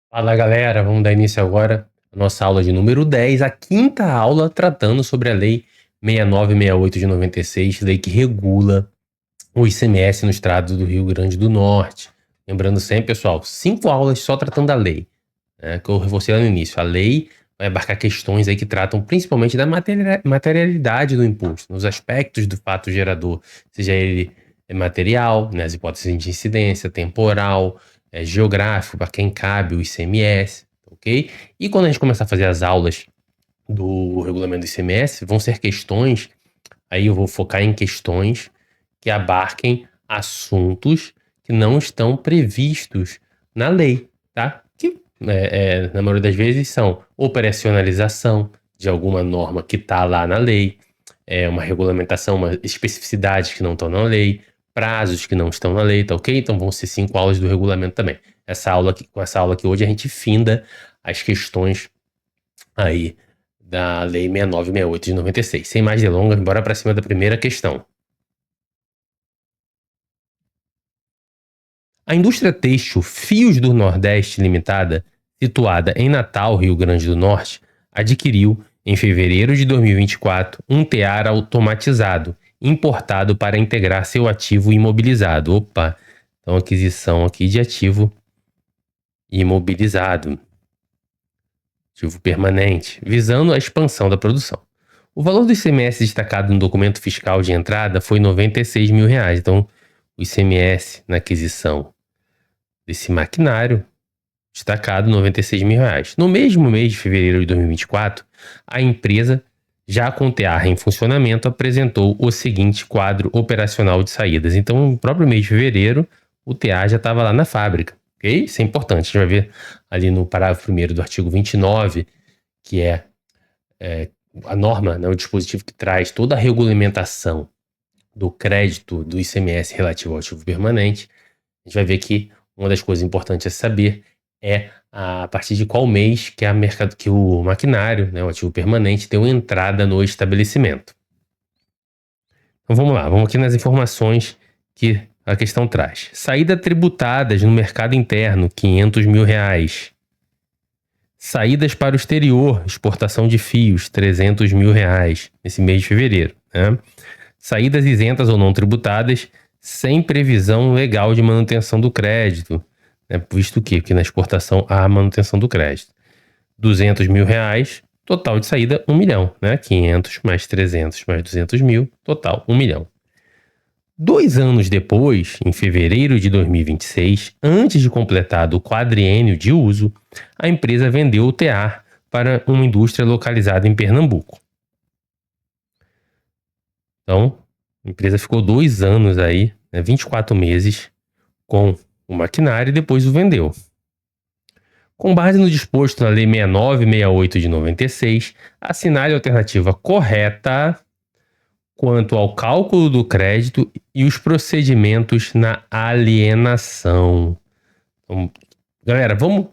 Fala galera, vamos dar início agora à nossa aula de número 10, a quinta aula tratando sobre a Lei 6968 de 96, lei que regula o ICMS no estado do Rio Grande do Norte. Lembrando sempre, pessoal, 5 aulas só tratando da lei, né, que eu reforcei lá no início. A lei vai abarcar questões aí que tratam principalmente da materialidade do imposto, nos aspectos do fato gerador, seja ele material, né, as hipóteses de incidência, temporal, geográfico, para quem cabe o ICMS, ok? E quando a gente começar a fazer as aulas do regulamento do ICMS, vão ser questões, aí eu vou focar em questões que abarquem assuntos que não estão previstos na lei, tá? Que, na maioria das vezes, são operacionalização de alguma norma que está lá na lei, uma regulamentação, uma especificidades que não estão na lei, prazos que não estão na lei, tá ok? Então vão ser 5 aulas do regulamento também. Com essa aula aqui hoje a gente finda as questões aí da Lei 6968 de 96. Sem mais delongas, bora para cima da primeira questão. A indústria têxtil Fios do Nordeste Limitada, situada em Natal, Rio Grande do Norte, adquiriu, em fevereiro de 2024, um tear automatizado, importado para integrar seu ativo imobilizado. Opa, então aquisição aqui de ativo imobilizado, ativo permanente, visando a expansão da produção. O valor do ICMS destacado no documento fiscal de entrada foi R$ 96 mil. Então, o ICMS na aquisição desse maquinário destacado, R$ 96 mil. No mesmo mês de fevereiro de 2024, a empresa, já com o TEAR em funcionamento, apresentou o seguinte quadro operacional de saídas. Então, no próprio mês de fevereiro, o TEAR já estava lá na fábrica, ok? Isso é importante. A gente vai ver ali no parágrafo 1º do artigo 29, que é a norma, né, o dispositivo que traz toda a regulamentação do crédito do ICMS relativo ao ativo permanente. A gente vai ver que uma das coisas importantes a saber é a partir de qual mês que o maquinário, né, o ativo permanente, deu entrada no estabelecimento. Então vamos lá, vamos aqui nas informações que a questão traz. Saída tributadas no mercado interno, R$ 500 mil. Saídas para o exterior, exportação de fios, R$ 300 mil nesse mês de fevereiro. Né? Saídas isentas ou não tributadas, sem previsão legal de manutenção do crédito, né? Visto que na exportação há manutenção do crédito. R$ 200 mil, total de saída 1 milhão, né? 500 mais 300 mais 200 mil, total 1 milhão. 2 anos depois, em fevereiro de 2026, antes de completar o quadriênio de uso, a empresa vendeu o tear para uma indústria localizada em Pernambuco. Então, a empresa ficou 2 anos aí, né, 24 meses, com o maquinário e depois o vendeu. Com base no disposto na Lei 6968 de 96, assinale a alternativa correta quanto ao cálculo do crédito e os procedimentos na alienação. Então, galera, vamos,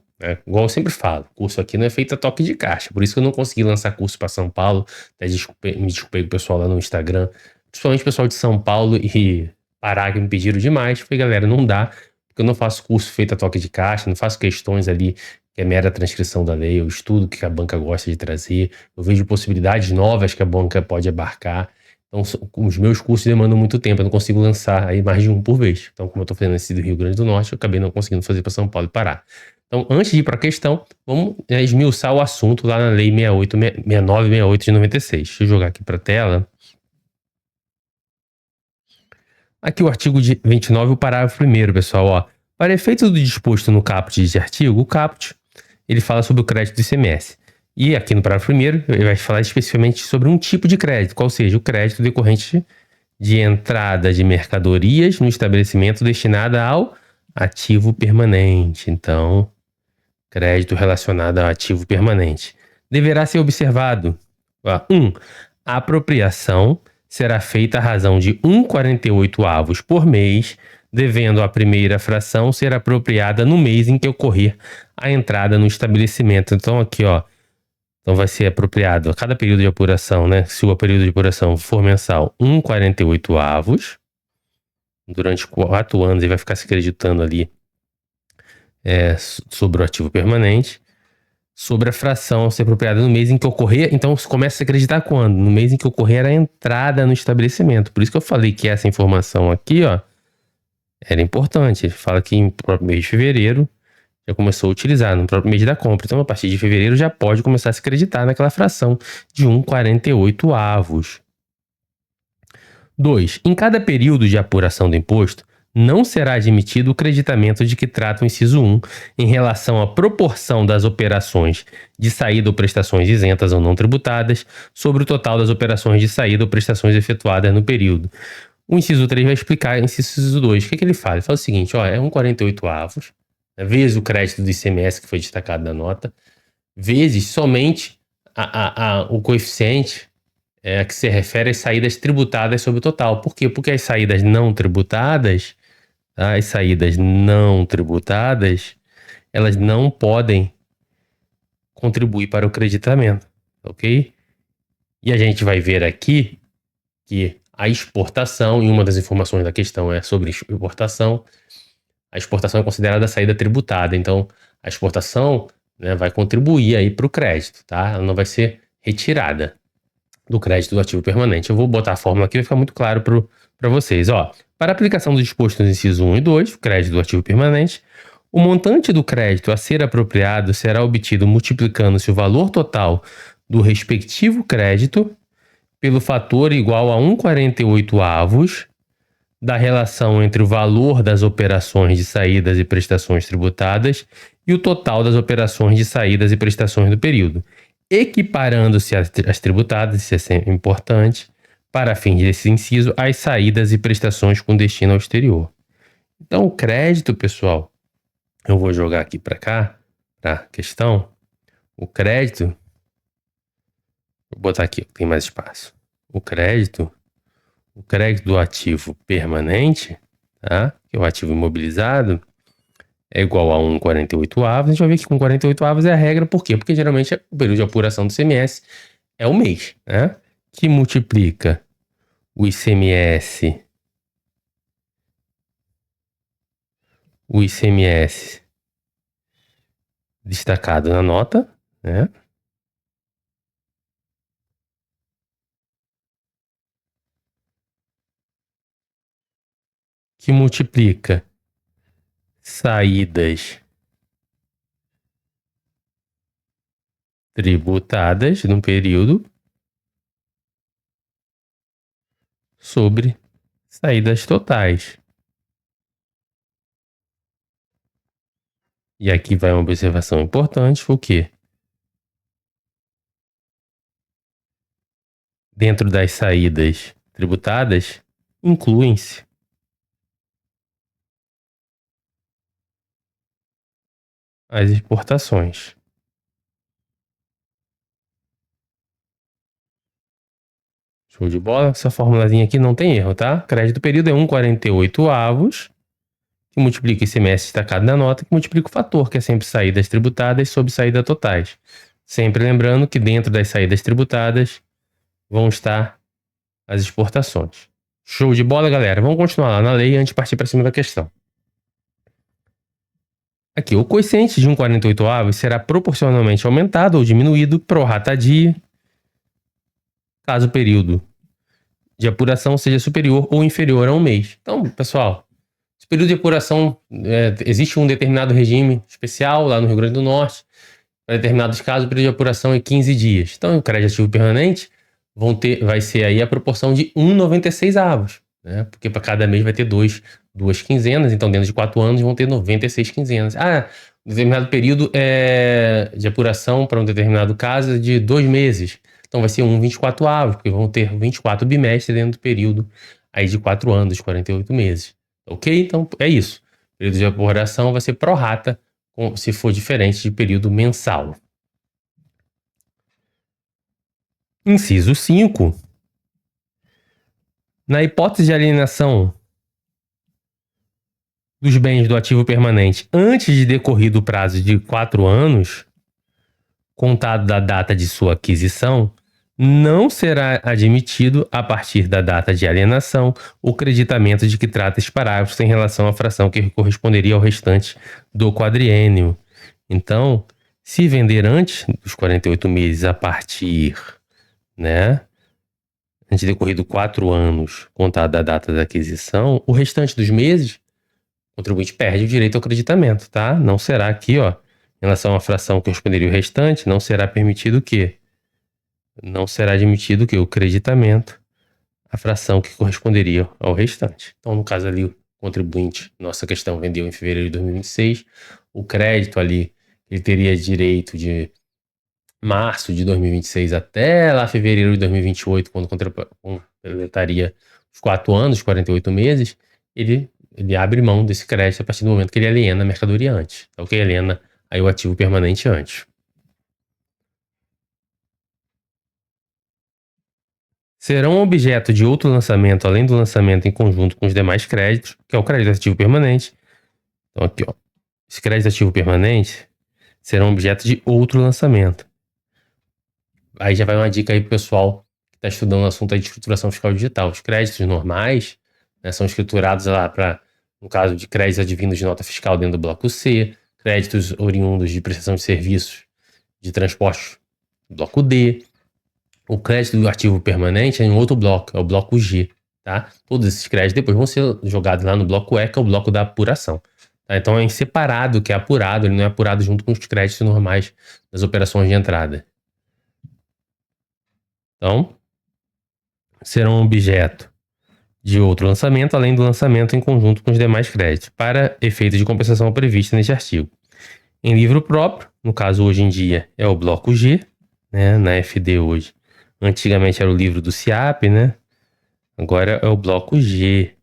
igual eu sempre falo, curso aqui não é feito a toque de caixa, por isso que eu não consegui lançar curso para São Paulo. Até me desculpei com o pessoal lá no Instagram, principalmente o pessoal de São Paulo e Pará que me pediram demais. Falei, galera, não dá, porque eu não faço curso feito a toque de caixa, não faço questões ali que é mera transcrição da lei, eu estudo o que a banca gosta de trazer, eu vejo possibilidades novas que a banca pode abarcar. Então, os meus cursos demandam muito tempo, eu não consigo lançar aí mais de um por vez. Então, como eu estou fazendo esse do Rio Grande do Norte, eu acabei não conseguindo fazer para São Paulo e Pará. Então, antes de ir para a questão, vamos esmiuçar o assunto lá na Lei 6968 de 96. Deixa eu jogar aqui para a tela. Aqui o artigo 29, o parágrafo 1º, pessoal. Ó. Para efeito do disposto no caput deste artigo, o caput ele fala sobre o crédito do ICMS. E aqui no parágrafo 1º, ele vai falar especificamente sobre um tipo de crédito, qual seja o crédito decorrente de entrada de mercadorias no estabelecimento destinada ao ativo permanente. Então, crédito relacionado ao ativo permanente. Deverá ser observado: 1. A apropriação será feita à razão de 1,48 avos por mês, devendo a primeira fração ser apropriada no mês em que ocorrer a entrada no estabelecimento. Então, aqui, ó. Então, vai ser apropriado a cada período de apuração, né? Se o período de apuração for mensal, 1,48 avos. Durante 4 anos, ele vai ficar se acreditando ali sobre o ativo permanente, sobre a fração a ser apropriada no mês em que ocorrer. Então, você começa a acreditar quando? No mês em que ocorrer a entrada no estabelecimento. Por isso que eu falei que essa informação aqui, ó, era importante. Ele fala que no próprio mês de fevereiro já começou a utilizar, no próprio mês da compra. Então, a partir de fevereiro já pode começar a se acreditar naquela fração de 1,48 avos. 2. Em cada período de apuração do imposto, não será admitido o creditamento de que trata o inciso 1 em relação à proporção das operações de saída ou prestações isentas ou não tributadas sobre o total das operações de saída ou prestações efetuadas no período. O inciso 3 vai explicar o inciso 2. O que ele fala? Ele fala o seguinte, ó, é 1,48 avos, vezes o crédito do ICMS que foi destacado na nota, vezes somente o coeficiente a que se refere às saídas tributadas sobre o total. Por quê? Porque as saídas não tributadas, elas não podem contribuir para o creditamento, ok? E a gente vai ver aqui que a exportação, e uma das informações da questão é sobre exportação, a exportação é considerada a saída tributada, então a exportação, né, vai contribuir aí para o crédito, tá? Ela não vai ser retirada do crédito do ativo permanente. Eu vou botar a fórmula aqui, vai ficar muito claro para vocês. Ó, para a aplicação do disposto nos incisos 1 e 2, o crédito do ativo permanente, o montante do crédito a ser apropriado será obtido multiplicando-se o valor total do respectivo crédito pelo fator igual a 1,48 avos da relação entre o valor das operações de saídas e prestações tributadas e o total das operações de saídas e prestações do período, equiparando-se às tributadas, isso é sempre importante, para fins desse inciso, às saídas e prestações com destino ao exterior. Então, o crédito, pessoal, eu vou jogar aqui para cá, para a questão, o crédito, vou botar aqui, tem mais espaço. O crédito do ativo permanente, tá? Que é o ativo imobilizado, é igual a 1,48 avos. A gente vai ver que com 48 avos é a regra. Por quê? Porque geralmente o período de apuração do ICMS é o mês, né? Que multiplica o ICMS destacado na nota, né? Que multiplica saídas tributadas no período sobre saídas totais. E aqui vai uma observação importante, o quê? Dentro das saídas tributadas, incluem-se as exportações. Show de bola? Essa formulazinha aqui não tem erro, tá? Crédito do período é 1,48 avos, que multiplica ICMS destacado na nota, que multiplica o fator, que é sempre saídas tributadas sobre saídas totais. Sempre lembrando que dentro das saídas tributadas vão estar as exportações. Show de bola, galera? Vamos continuar lá na lei antes de partir para cima da questão. Aqui, o coeficiente de 1,48 avos será proporcionalmente aumentado ou diminuído pro rata dia, caso o período de apuração seja superior ou inferior a um mês. Então, pessoal, esse período de apuração, existe um determinado regime especial lá no Rio Grande do Norte. Para determinados casos, o período de apuração é 15 dias. Então, o crédito ativo permanente vai ser aí a proporção de 1,96 avos, né? Porque para cada mês vai ter duas quinzenas, então dentro de 4 anos vão ter 96 quinzenas. Um determinado período de apuração para um determinado caso é de 2 meses. Então vai ser 1,24 avos, porque vão ter 24 bimestres dentro do período aí de 4 anos, 48 meses. Ok? Então é isso. O período de apuração vai ser pro rata, se for diferente de período mensal. Inciso 5. Na hipótese de alienação dos bens do ativo permanente antes de decorrido o prazo de 4 anos, contado da data de sua aquisição, não será admitido, a partir da data de alienação, o creditamento de que trata esse parágrafo em relação à fração que corresponderia ao restante do quadriênio. Então, se vender antes dos 48 meses a partir, né, antes de decorrido 4 anos, contado da data da aquisição, o restante dos meses, o contribuinte perde o direito ao creditamento, tá? Não será aqui, ó, em relação à fração que corresponderia ao restante, não será permitido o quê? Não será admitido que o creditamento, a fração que corresponderia ao restante. Então, no caso ali, o contribuinte, nossa questão, vendeu em fevereiro de 2026, o crédito ali, ele teria direito de março de 2026 até lá fevereiro de 2028, quando completaria os 4 anos, 48 meses, ele abre mão desse crédito a partir do momento que ele aliena a mercadoria antes. Então, que aliena aí o ativo permanente antes. Serão objeto de outro lançamento, além do lançamento em conjunto com os demais créditos, que é o crédito ativo permanente. Então, aqui, ó, esse crédito ativo permanente serão objeto de outro lançamento. Aí já vai uma dica aí pro pessoal que está estudando o assunto aí de escrituração fiscal digital. Os créditos normais, né, são escriturados lá para, no caso de créditos advindos de nota fiscal dentro do bloco C, créditos oriundos de prestação de serviços de transporte, bloco D. O crédito do ativo permanente é em outro bloco, é o bloco G, tá? Todos esses créditos depois vão ser jogados lá no bloco E, que é o bloco da apuração. Tá? Então é em separado que é apurado, ele não é apurado junto com os créditos normais das operações de entrada. Então, serão objeto de outro lançamento, além do lançamento em conjunto com os demais créditos, para efeito de compensação prevista neste artigo. Em livro próprio, no caso hoje em dia é o bloco G, né, na FD hoje. Antigamente era o livro do CIAP, né? Agora é o bloco G,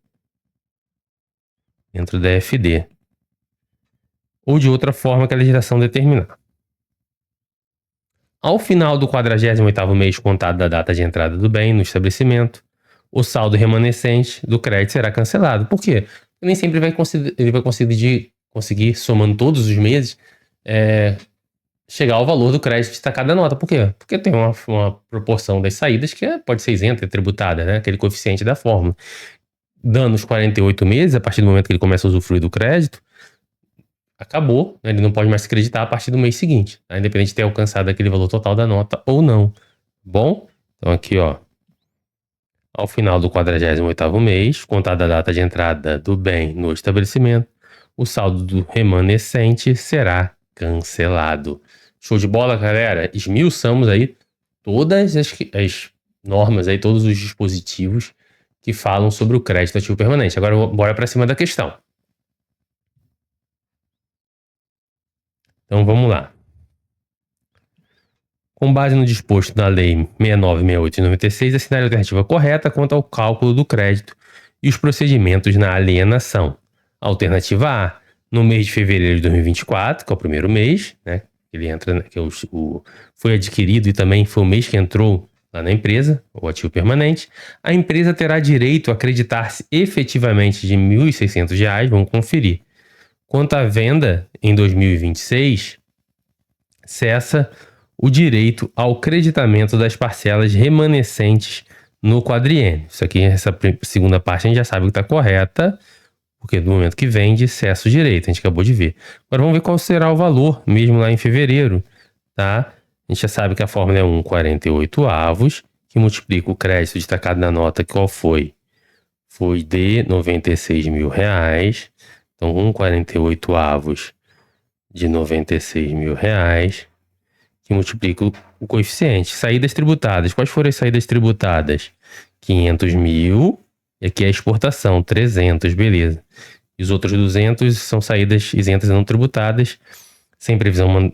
dentro da FD. Ou de outra forma que a legislação determinar. Ao final do 48º mês contado da data de entrada do bem no estabelecimento, o saldo remanescente do crédito será cancelado. Por quê? Porque nem sempre ele vai conseguir, somando todos os meses, chegar ao valor do crédito destacado da nota. Por quê? Porque tem uma proporção das saídas que pode ser isenta, é tributada, né? Aquele coeficiente da fórmula. Dando os 48 meses, a partir do momento que ele começa a usufruir do crédito, acabou, né? Ele não pode mais se creditar a partir do mês seguinte, tá? Independente de ter alcançado aquele valor total da nota ou não. Bom, então aqui, ó, ao final do 48º mês, contada a data de entrada do bem no estabelecimento, o saldo do remanescente será cancelado. Show de bola, galera? Esmiuçamos aí todas as normas aí, todos os dispositivos que falam sobre o crédito ativo permanente. Agora, bora para cima da questão. Então, vamos lá. Com base no disposto da Lei 6968 de 96, assinale a alternativa correta quanto ao cálculo do crédito e os procedimentos na alienação. Alternativa A, no mês de fevereiro de 2024, que é o primeiro mês, né? Ele entra, que foi adquirido e também foi o mês que entrou lá na empresa, o ativo permanente, a empresa terá direito a acreditar-se efetivamente de R$ 1.600, vamos conferir. Quanto à venda em 2026, cessa o direito ao creditamento das parcelas remanescentes no quadriênio. Isso aqui, essa segunda parte, a gente já sabe que está correta, porque no momento que vende, cessa o direito, a gente acabou de ver. Agora vamos ver qual será o valor, mesmo lá em fevereiro, tá? A gente já sabe que a fórmula é 1,48 avos, que multiplica o crédito destacado na nota, qual foi? Foi de R$ 96 mil. Então, 1,48 avos de R$ 96 mil, que multiplica o coeficiente. Saídas tributadas. Quais foram as saídas tributadas? 500 mil. E aqui é a exportação, 300, beleza. E os outros 200 são saídas isentas e não tributadas, sem previsão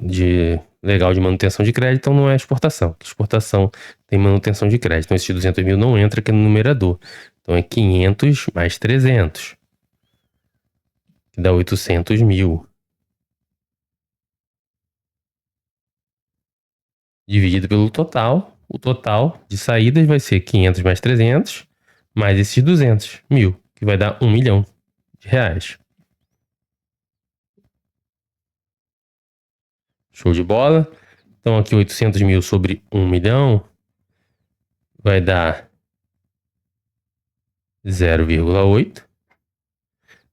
legal de manutenção de crédito, então não é exportação. Exportação tem manutenção de crédito. Então, esses 200 mil não entra aqui no numerador. Então, é 500 mais 300, que dá 800 mil. Dividido pelo total. O total de saídas vai ser 500 mais 300, mais esses 200 mil, que vai dar R$ 1 milhão. Show de bola? Então aqui 800 mil sobre 1 milhão vai dar 0,8.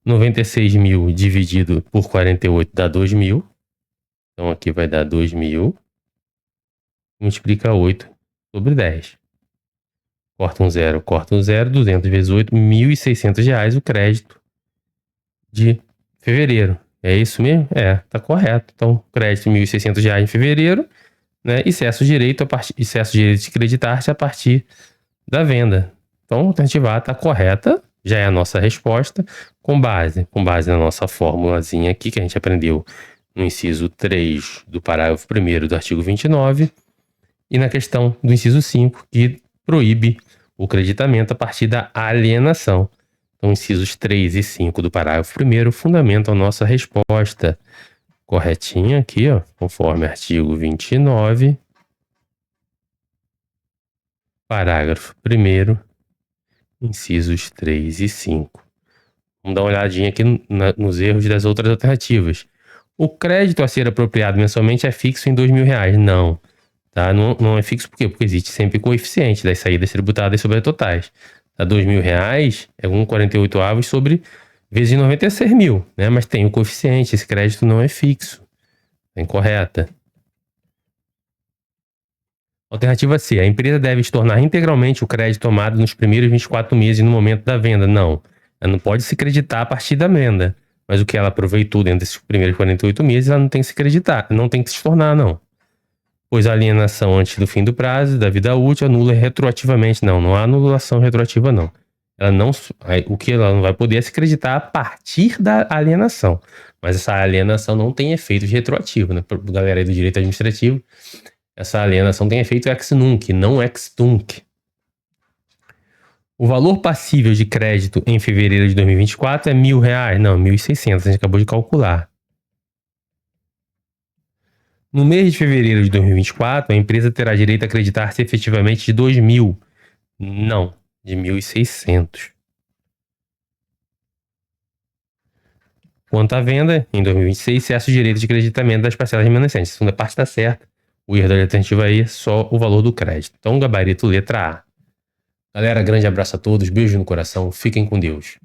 96 mil dividido por 48 dá 2.000. Então aqui vai dar 2.000. Multiplica 8 sobre 10. Corta um 0, 200 vezes 8, R$ 1.600 o crédito de fevereiro. É isso mesmo? É, tá correto. Então, crédito de R$ 1.600 em fevereiro, né? E cessa o direito de creditar-se a partir da venda. Então, a alternativa A está correta, já é a nossa resposta, com base na nossa formulazinha aqui que a gente aprendeu no inciso 3 do parágrafo 1º do artigo 29 e na questão do inciso 5, que proíbe o creditamento a partir da alienação. Então, incisos 3 e 5 do parágrafo 1º fundamentam nossa resposta corretinha aqui, ó, conforme artigo 29, parágrafo 1º, incisos 3 e 5. Vamos dar uma olhadinha aqui nos erros das outras alternativas. O crédito a ser apropriado mensalmente é fixo em R$ 2.000? Não. Tá? Não é fixo por quê? Porque existe sempre coeficiente das saídas tributadas sobre as totais. Tá? R$ 2.000 é 1,48 sobre vezes 96 mil, né? Mas tem o coeficiente, esse crédito não é fixo. É incorreta. Alternativa C. A empresa deve estornar integralmente o crédito tomado nos primeiros 24 meses no momento da venda. Não. Ela não pode se creditar a partir da venda. Mas o que ela aproveitou dentro desses primeiros 48 meses, ela não tem que se creditar. Não tem que se estornar, não. Pois a alienação antes do fim do prazo da vida útil anula retroativamente. Não há anulação retroativa, não. O que ela não vai poder é se creditar a partir da alienação. Mas essa alienação não tem efeito retroativo, né? Para a galera aí do direito administrativo, essa alienação tem efeito ex nunc, não ex tunc. O valor passível de crédito em fevereiro de 2024 é R$ 1.000? Não, 1.600, a gente acabou de calcular. No mês de fevereiro de 2024, a empresa terá direito a acreditar-se efetivamente de 2.000. Não, de 1.600. Quanto à venda, em 2026, cessa o direito de creditamento das parcelas remanescentes. A segunda parte está certa. O erro da alternativa aí é só o valor do crédito. Então, gabarito letra A. Galera, grande abraço a todos, beijo no coração, fiquem com Deus.